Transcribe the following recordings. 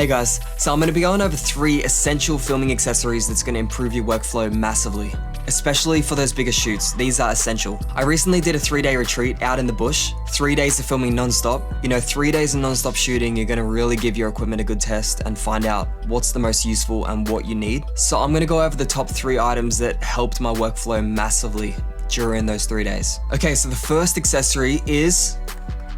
Hey guys, so I'm going to be going over 3 essential filming accessories that's going to improve your workflow massively. Especially for those bigger shoots, these are essential. I recently did a 3-day retreat out in the bush, 3 days of filming non-stop. 3 days of non-stop shooting, you're gonna really give your equipment a good test and find out what's the most useful and what you need. So I'm gonna go over the top 3 items that helped my workflow massively during those 3 days. Okay, so the first accessory is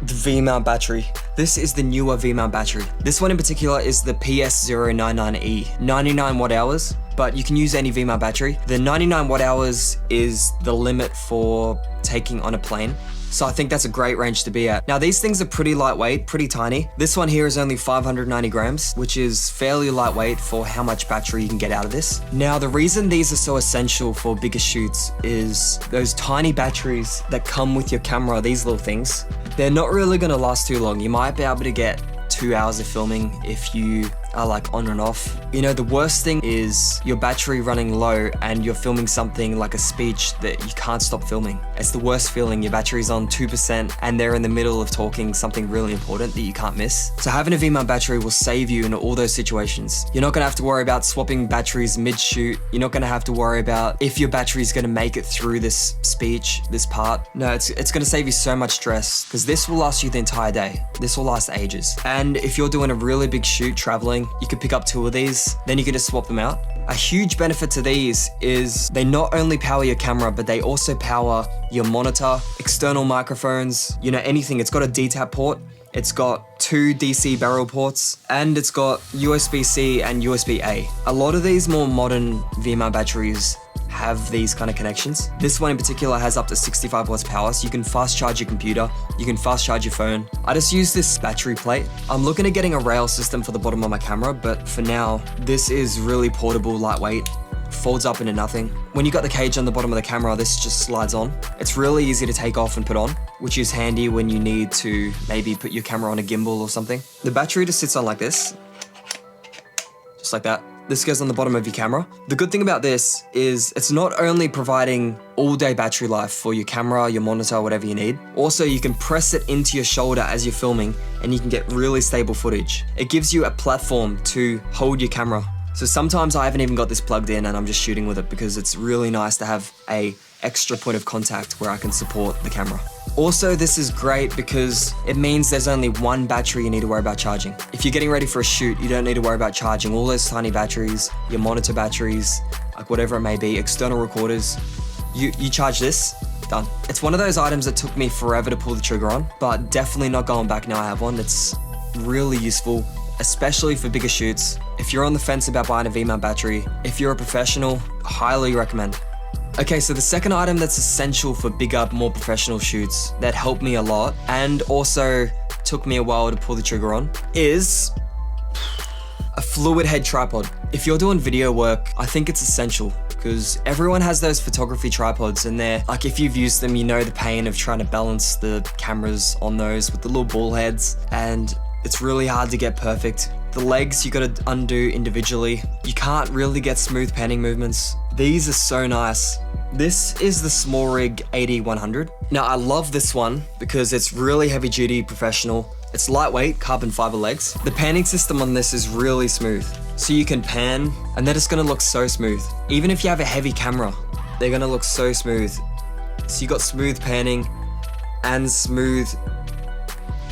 the V-mount battery. This is the Neewer V-mount battery. This one in particular is the PS099E, 99 watt hours, but you can use any V-mount battery. The 99 watt hours is the limit for taking on a plane. So I think that's a great range to be at. Now these things are pretty lightweight, pretty tiny. This one here is only 590 grams, which is fairly lightweight for how much battery you can get out of this. Now the reason these are so essential for bigger shoots is those tiny batteries that come with your camera, these little things, they're not really gonna last too long. You might be able to get 2 hours of filming if you are like on and off. The worst thing is your battery running low and you're filming something like a speech that you can't stop filming. It's the worst feeling. Your battery's on 2% and they're in the middle of talking something really important that you can't miss. So having a V-mount battery will save you in all those situations. You're not gonna have to worry about swapping batteries mid-shoot. You're not gonna have to worry about if your battery's gonna make it through this speech, this part. No, it's gonna save you so much stress because this will last you the entire day. This will last ages. And if you're doing a really big shoot traveling, you could pick up 2 of these, then you can just swap them out. A huge benefit to these is they not only power your camera, but they also power your monitor, external microphones, anything. It's got a DTAP port, it's got 2 DC barrel ports, and it's got USB-C and USB-A. A lot of these more modern V-mount batteries have these kind of connections. This one in particular has up to 65 watts power, so you can fast charge your computer, you can fast charge your phone. I just use this battery plate. I'm looking at getting a rail system for the bottom of my camera, but for now, this is really portable, lightweight, folds up into nothing. When you got the cage on the bottom of the camera, this just slides on. It's really easy to take off and put on, which is handy when you need to maybe put your camera on a gimbal or something. The battery just sits on like this, just like that. This goes on the bottom of your camera. The good thing about this is it's not only providing all-day battery life for your camera, your monitor, whatever you need. Also, you can press it into your shoulder as you're filming and you can get really stable footage. It gives you a platform to hold your camera. So sometimes I haven't even got this plugged in and I'm just shooting with it because it's really nice to have a extra point of contact where I can support the camera. Also, this is great because it means there's only 1 battery you need to worry about charging. If you're getting ready for a shoot, you don't need to worry about charging all those tiny batteries, your monitor batteries, like whatever it may be, external recorders. You charge this, done. It's one of those items that took me forever to pull the trigger on, but definitely not going back now I have one. It's really useful, especially for bigger shoots. If you're on the fence about buying a V-mount battery, if you're a professional, highly recommend. Okay, so the second item that's essential for bigger, more professional shoots that helped me a lot and also took me a while to pull the trigger on is a fluid head tripod. If you're doing video work, I think it's essential because everyone has those photography tripods and they're like, if you've used them, you know the pain of trying to balance the cameras on those with the little ball heads, and it's really hard to get perfect. The legs you gotta undo individually. You can't really get smooth panning movements. These are so nice. This is the Smallrig 80-100. Now I love this one because it's really heavy duty, professional. It's lightweight, carbon fiber legs. The panning system on this is really smooth. So you can pan and they're just gonna look so smooth. Even if you have a heavy camera, they're gonna look so smooth. So you got smooth panning and smooth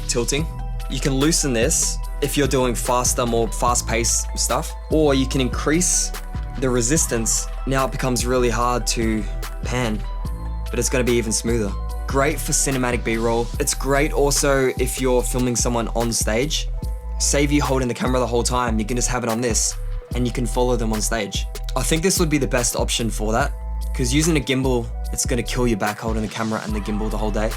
tilting. You can loosen this if you're doing faster, more fast-paced stuff, or you can increase the resistance. Now it becomes really hard to pan, but it's gonna be even smoother. Great for cinematic B-roll. It's great also if you're filming someone on stage. Save you holding the camera the whole time, you can just have it on this and you can follow them on stage. I think this would be the best option for that because using a gimbal, it's gonna kill your back holding the camera and the gimbal the whole day.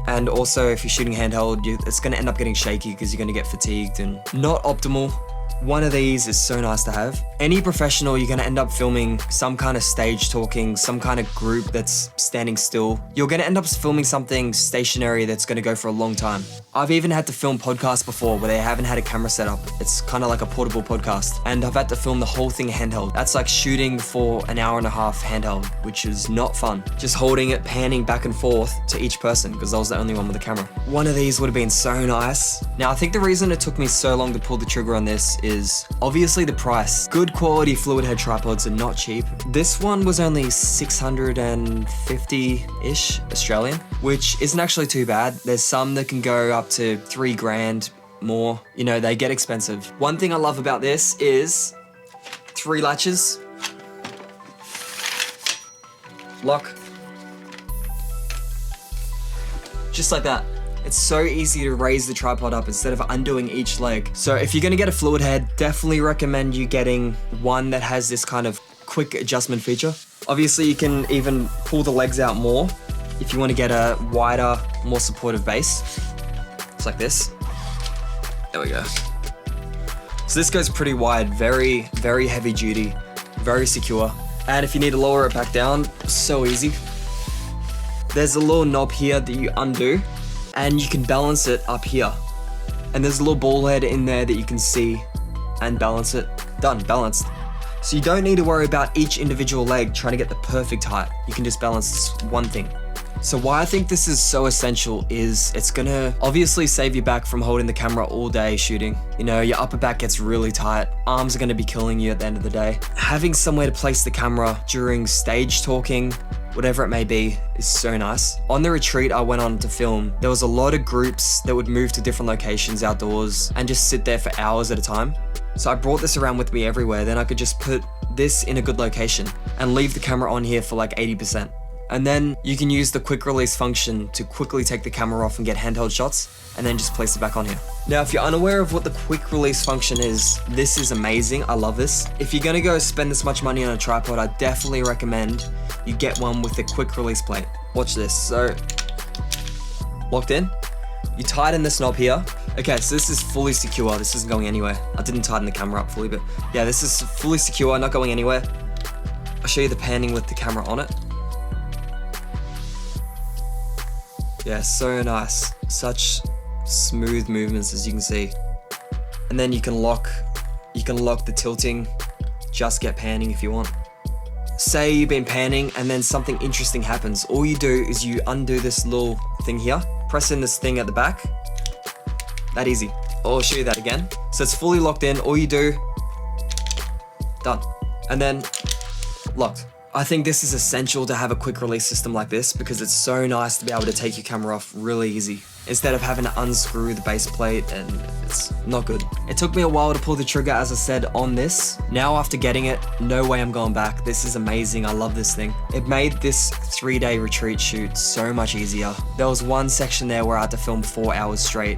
And also if you're shooting handheld, it's gonna end up getting shaky because you're gonna get fatigued and not optimal. One of these is so nice to have. Any professional, you're gonna end up filming some kind of stage talking, some kind of group that's standing still. You're gonna end up filming something stationary that's gonna go for a long time. I've even had to film podcasts before where they haven't had a camera set up. It's kind of like a portable podcast. And I've had to film the whole thing handheld. That's like shooting for an hour and a half handheld, which is not fun. Just holding it, panning back and forth to each person because I was the only one with a camera. One of these would have been so nice. Now, I think the reason it took me so long to pull the trigger on this is obviously the price. Good quality fluid head tripods are not cheap. This one was only 650-ish Australian, which isn't actually too bad. There's some that can go up to 3 grand more. You know, they get expensive. One thing I love about this is 3 latches, lock, just like that. It's so easy to raise the tripod up instead of undoing each leg. So if you're gonna get a fluid head, definitely recommend you getting one that has this kind of quick adjustment feature. Obviously you can even pull the legs out more if you wanna get a wider, more supportive base. It's like this. There we go. So this goes pretty wide, very, very heavy duty, very secure. And if you need to lower it back down, so easy. There's a little knob here that you undo, and you can balance it up here. And there's a little ball head in there that you can see and balance it. Done, balanced. So you don't need to worry about each individual leg trying to get the perfect height. You can just balance this one thing. So why I think this is so essential is it's gonna obviously save you back from holding the camera all day shooting. You know, your upper back gets really tight, arms are gonna be killing you at the end of the day. Having somewhere to place the camera during stage talking, whatever it may be, is so nice. On the retreat I went on to film, there was a lot of groups that would move to different locations outdoors and just sit there for hours at a time. So I brought this around with me everywhere, then I could just put this in a good location and leave the camera on here for like 80%. And then you can use the quick release function to quickly take the camera off and get handheld shots, and then just place it back on here. Now, if you're unaware of what the quick release function is, this is amazing. I love this. If you're gonna go spend this much money on a tripod, I definitely recommend you get one with the quick release plate. Watch this. So, locked in. You tighten this knob here. Okay, so this is fully secure. This isn't going anywhere. I didn't tighten the camera up fully, but yeah, this is fully secure, not going anywhere. I'll show you the panning with the camera on it. Yeah, so nice. Such smooth movements, as you can see. And then you can lock the tilting, just get panning if you want. Say you've been panning and then something interesting happens. All you do is you undo this little thing here, press in this thing at the back. That easy. I'll show you that again. So it's fully locked in. All you do, done. And then locked. I think this is essential to have a quick release system like this because it's so nice to be able to take your camera off really easy instead of having to unscrew the base plate, and it's not good. It took me a while to pull the trigger, as I said, on this. Now after getting it, no way I'm going back. This is amazing. I love this thing. It made this 3-day retreat shoot so much easier. There was one section there where I had to film 4 hours straight,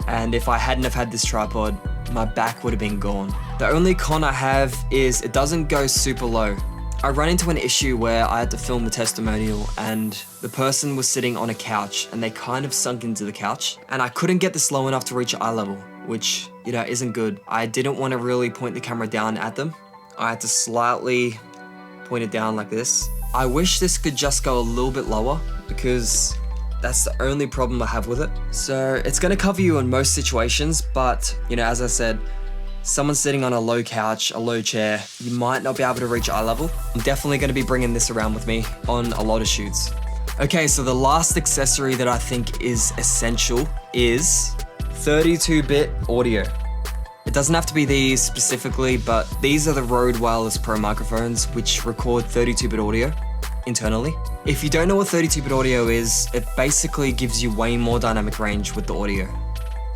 and if I hadn't have had this tripod, my back would have been gone. The only con I have is it doesn't go super low. I ran into an issue where I had to film the testimonial and the person was sitting on a couch and they kind of sunk into the couch, and I couldn't get this low enough to reach eye level, which, you know, isn't good. I didn't want to really point the camera down at them. I had to slightly point it down like this. I wish this could just go a little bit lower because that's the only problem I have with it. So it's going to cover you in most situations, but, you know, as I said, someone sitting on a low couch, a low chair, you might not be able to reach eye level. I'm definitely going to be bringing this around with me on a lot of shoots. Okay, so the last accessory that I think is essential is 32-bit audio. It doesn't have to be these specifically, but these are the Rode Wireless Pro microphones, which record 32-bit audio internally. If you don't know what 32-bit audio is, it basically gives you way more dynamic range with the audio.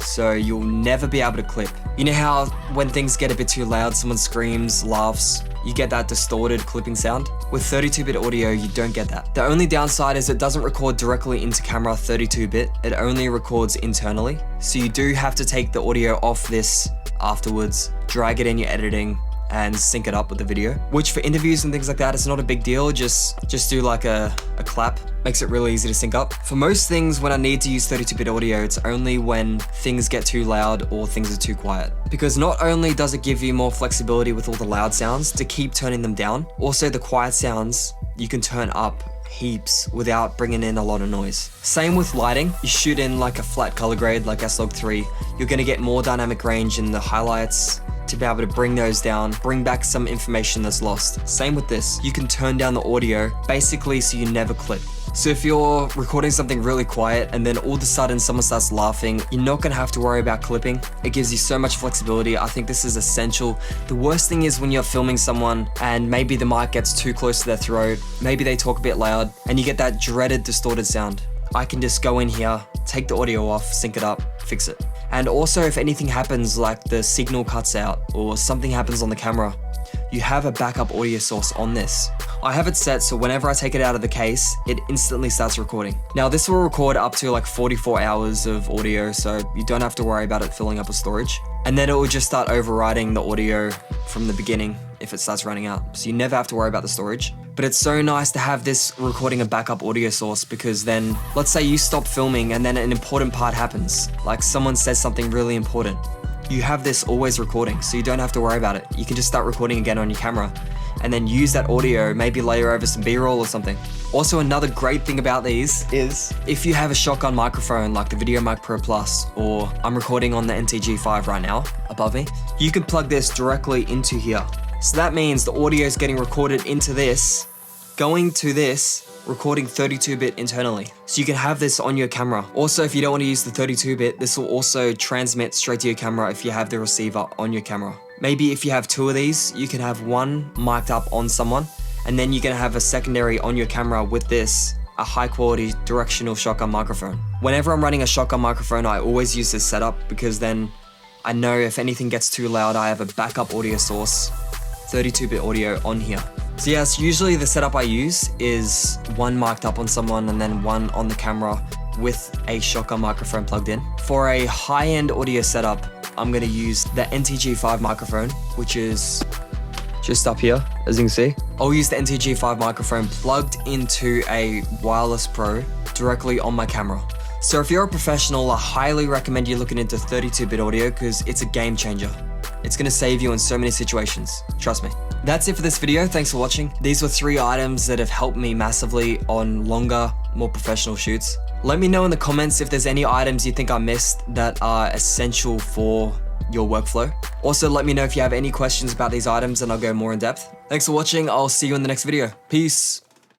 So you'll never be able to clip. You know how when things get a bit too loud, someone screams, laughs, you get that distorted clipping sound? With 32-bit audio, you don't get that. The only downside is it doesn't record directly into camera 32-bit, it only records internally. So you do have to take the audio off this afterwards, drag it in your editing, and sync it up with the video. Which for interviews and things like that, it's not a big deal, just do like a clap. Makes it really easy to sync up. For most things, when I need to use 32-bit audio, it's only when things get too loud or things are too quiet. Because not only does it give you more flexibility with all the loud sounds to keep turning them down, also the quiet sounds you can turn up heaps without bringing in a lot of noise. Same with lighting. You shoot in like a flat color grade like S-Log3, you're gonna get more dynamic range in the highlights to be able to bring those down, bring back some information that's lost. Same with this. You can turn down the audio basically so you never clip. So if you're recording something really quiet and then all of a sudden someone starts laughing, you're not gonna have to worry about clipping. It gives you so much flexibility. I think this is essential. The worst thing is when you're filming someone and maybe the mic gets too close to their throat, maybe they talk a bit loud, and you get that dreaded distorted sound. I can just go in here, take the audio off, sync it up, fix it. And also if anything happens, like the signal cuts out or something happens on the camera, you have a backup audio source on this. I have it set so whenever I take it out of the case, it instantly starts recording. Now this will record up to like 44 hours of audio, so you don't have to worry about it filling up with storage. And then it will just start overriding the audio from the beginning if it starts running out. So you never have to worry about the storage. But it's so nice to have this recording a backup audio source, because then let's say you stop filming and then an important part happens, like someone says something really important. You have this always recording, so you don't have to worry about it. You can just start recording again on your camera and then use that audio, maybe layer over some B-roll or something. Also, another great thing about these is if you have a shotgun microphone like the Video Mic Pro Plus, or I'm recording on the NTG5 right now above me, you can plug this directly into here. So that means the audio is getting recorded into this, going to this, recording 32-bit internally. So you can have this on your camera. Also, if you don't want to use the 32-bit, this will also transmit straight to your camera if you have the receiver on your camera. Maybe if you have two of these, you can have one mic'd up on someone, and then you're gonna have a secondary on your camera with this, a high quality directional shotgun microphone. Whenever I'm running a shotgun microphone, I always use this setup because then I know if anything gets too loud, I have a backup audio source, 32-bit audio on here. So yes, usually the setup I use is one mic'd up on someone and then one on the camera with a shotgun microphone plugged in. For a high-end audio setup, I'm gonna use the NTG5 microphone, which is just up here, as you can see. I'll use the NTG5 microphone plugged into a Wireless Pro directly on my camera. So if you're a professional, I highly recommend you looking into 32-bit audio because it's a game changer. It's gonna save you in so many situations, trust me. That's it for this video, thanks for watching. These were 3 items that have helped me massively on longer, more professional shoots. Let me know in the comments if there's any items you think I missed that are essential for your workflow. Also, let me know if you have any questions about these items and I'll go more in depth. Thanks for watching, I'll see you in the next video. Peace.